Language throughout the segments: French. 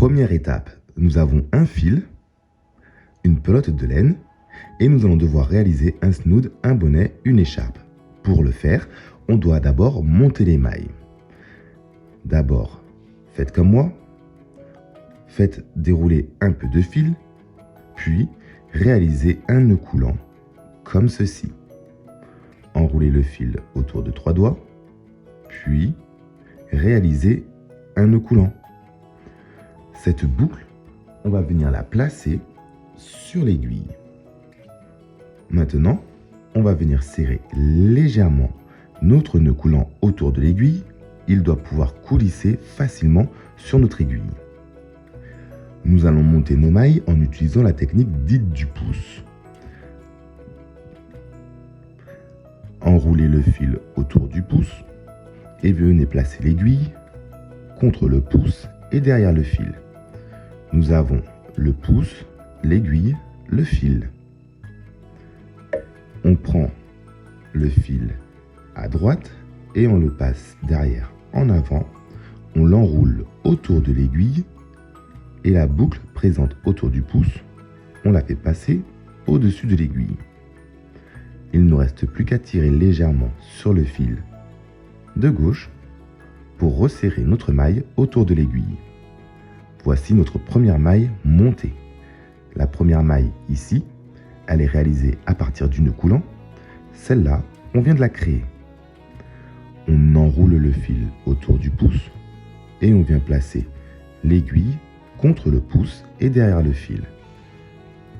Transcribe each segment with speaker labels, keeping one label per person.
Speaker 1: Première étape, nous avons un fil, une pelote de laine et nous allons devoir réaliser un snood, un bonnet, une écharpe. Pour le faire, on doit d'abord monter les mailles. D'abord, faites comme moi, faites dérouler un peu de fil, puis réalisez un nœud coulant, comme ceci. Enroulez le fil autour de 3 doigts, puis réalisez un nœud coulant. Cette boucle, on va venir la placer sur l'aiguille. Maintenant, on va venir serrer légèrement notre nœud coulant autour de l'aiguille. Il doit pouvoir coulisser facilement sur notre aiguille. Nous allons monter nos mailles en utilisant la technique dite du pouce. Enroulez le fil autour du pouce et venez placer l'aiguille contre le pouce et derrière le fil. Nous avons le pouce, l'aiguille, le fil. On prend le fil à droite et on le passe derrière en avant. On l'enroule autour de l'aiguille et la boucle présente autour du pouce, on la fait passer au-dessus de l'aiguille. Il ne nous reste plus qu'à tirer légèrement sur le fil de gauche pour resserrer notre maille autour de l'aiguille. Voici notre première maille montée. La première maille ici, elle est réalisée à partir du nœud coulant. Celle-là, on vient de la créer. On enroule le fil autour du pouce et on vient placer l'aiguille contre le pouce et derrière le fil.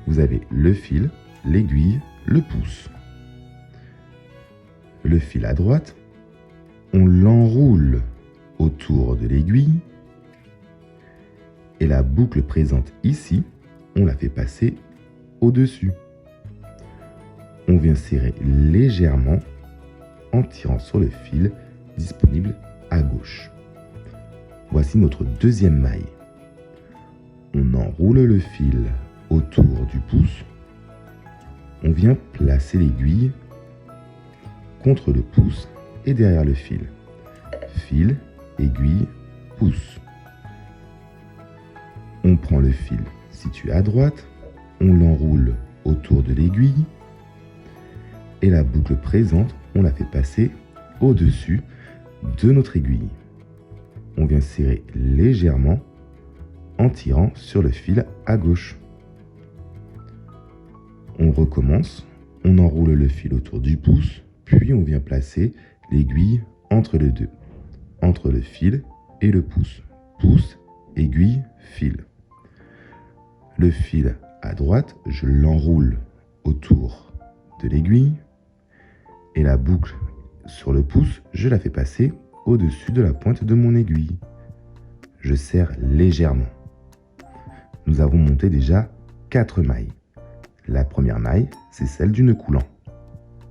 Speaker 1: Vous avez le fil, l'aiguille, le pouce. Le fil à droite, on l'enroule autour de l'aiguille et la boucle présente ici, on la fait passer au-dessus. On vient serrer légèrement en tirant sur le fil disponible à gauche. Voici notre deuxième maille. On enroule le fil autour du pouce. On vient placer l'aiguille contre le pouce et derrière le fil. Fil, aiguille, pouce. On prend le fil situé à droite, on l'enroule autour de l'aiguille et la boucle présente, on la fait passer au-dessus de notre aiguille. On vient serrer légèrement en tirant sur le fil à gauche. On recommence, on enroule le fil autour du pouce, puis on vient placer l'aiguille entre les deux, entre le fil et le pouce. Pouce, aiguille, fil. Le fil à droite, je l'enroule autour de l'aiguille et la boucle sur le pouce, je la fais passer au-dessus de la pointe de mon aiguille. Je serre légèrement. Nous avons monté déjà 4 mailles. La première maille, c'est celle du nœud coulant.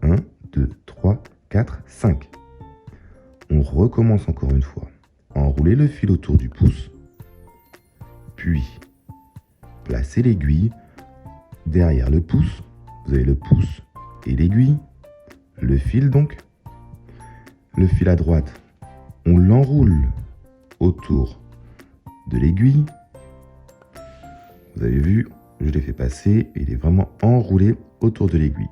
Speaker 1: 1, 2, 3, 4, 5. On recommence encore une fois. Enroulez le fil autour du pouce, puis placez l'aiguille derrière le pouce. Vous avez le pouce et l'aiguille, le fil donc. Le fil à droite, on l'enroule autour de l'aiguille. Vous avez vu, je l'ai fait passer, il est vraiment enroulé autour de l'aiguille.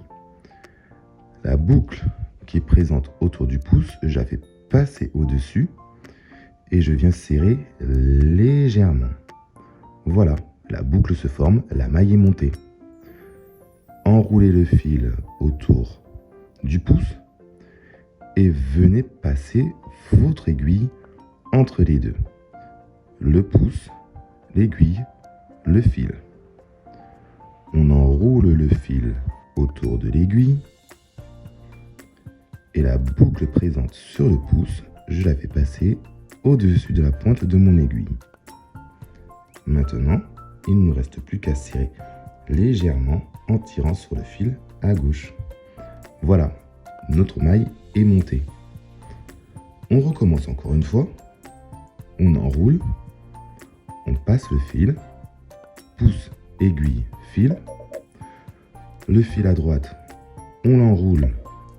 Speaker 1: La boucle qui est présente autour du pouce, je la fais passer au-dessus et je viens serrer légèrement. Voilà, la boucle se forme, la maille est montée. Enroulez le fil autour du pouce et venez passer votre aiguille entre les deux. Le pouce, l'aiguille, le fil. On enroule le fil autour de l'aiguille et la boucle présente sur le pouce, je la fais passer au-dessus de la pointe de mon aiguille. Maintenant, il ne nous reste plus qu'à serrer légèrement en tirant sur le fil à gauche. Voilà, notre maille est montée. On recommence encore une fois. On enroule, on passe le fil, pouce, aiguille, fil. Le fil à droite, on l'enroule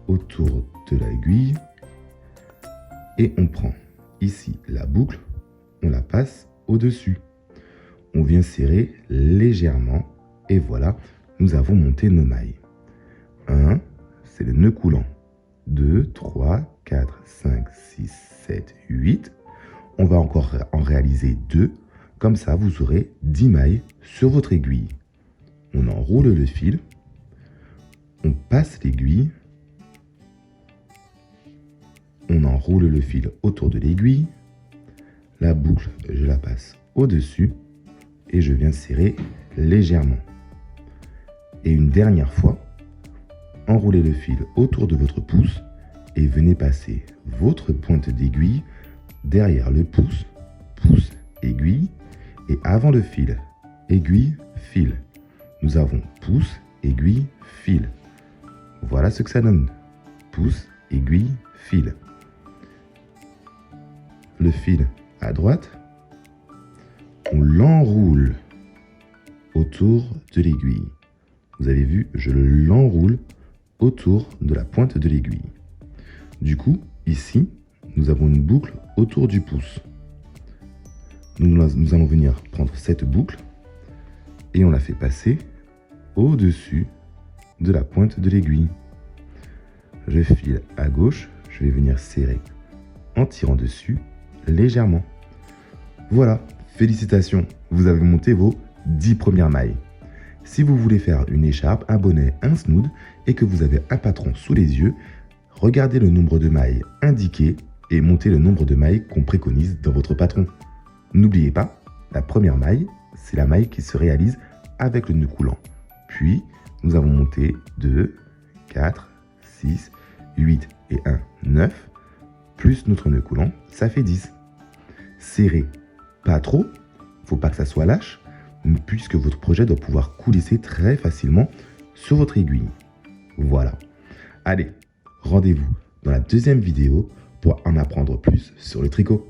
Speaker 1: autour de l'aiguille et on prend ici la boucle, on la passe au-dessus. On vient serrer légèrement et voilà, nous avons monté nos mailles. 1, c'est le nœud coulant. 2, 3, 4, 5, 6, 7, 8. On va encore en réaliser 2. Comme ça, vous aurez 10 mailles sur votre aiguille. On enroule le fil. On passe l'aiguille. On enroule le fil autour de l'aiguille. La boucle, je la passe au-dessus. Et je viens serrer légèrement. Et une dernière fois, enroulez le fil autour de votre pouce et venez passer votre pointe d'aiguille derrière le pouce, pouce, aiguille, et avant le fil, aiguille, fil. Nous avons pouce, aiguille, fil. Voilà ce que ça donne. Pouce, aiguille, fil. Le fil à droite, on l'enroule autour de l'aiguille. Vous avez vu, je l'enroule autour de la pointe de l'aiguille. Du coup, ici, nous avons une boucle autour du pouce. Nous allons venir prendre cette boucle et on la fait passer au-dessus de la pointe de l'aiguille. Je file à gauche, je vais venir serrer en tirant dessus légèrement. Voilà, félicitations, vous avez monté vos 10 premières mailles. Si vous voulez faire une écharpe, un bonnet, un snood et que vous avez un patron sous les yeux, regardez le nombre de mailles indiqué et montez le nombre de mailles qu'on préconise dans votre patron. N'oubliez pas, la première maille, c'est la maille qui se réalise avec le nœud coulant. Puis, nous avons monté 2, 4, 6, 8 et 1, 9, plus notre nœud coulant, ça fait 10. Serrez pas trop, faut pas que ça soit lâche, puisque votre projet doit pouvoir coulisser très facilement sur votre aiguille. Voilà. Allez, rendez-vous dans la deuxième vidéo pour en apprendre plus sur le tricot.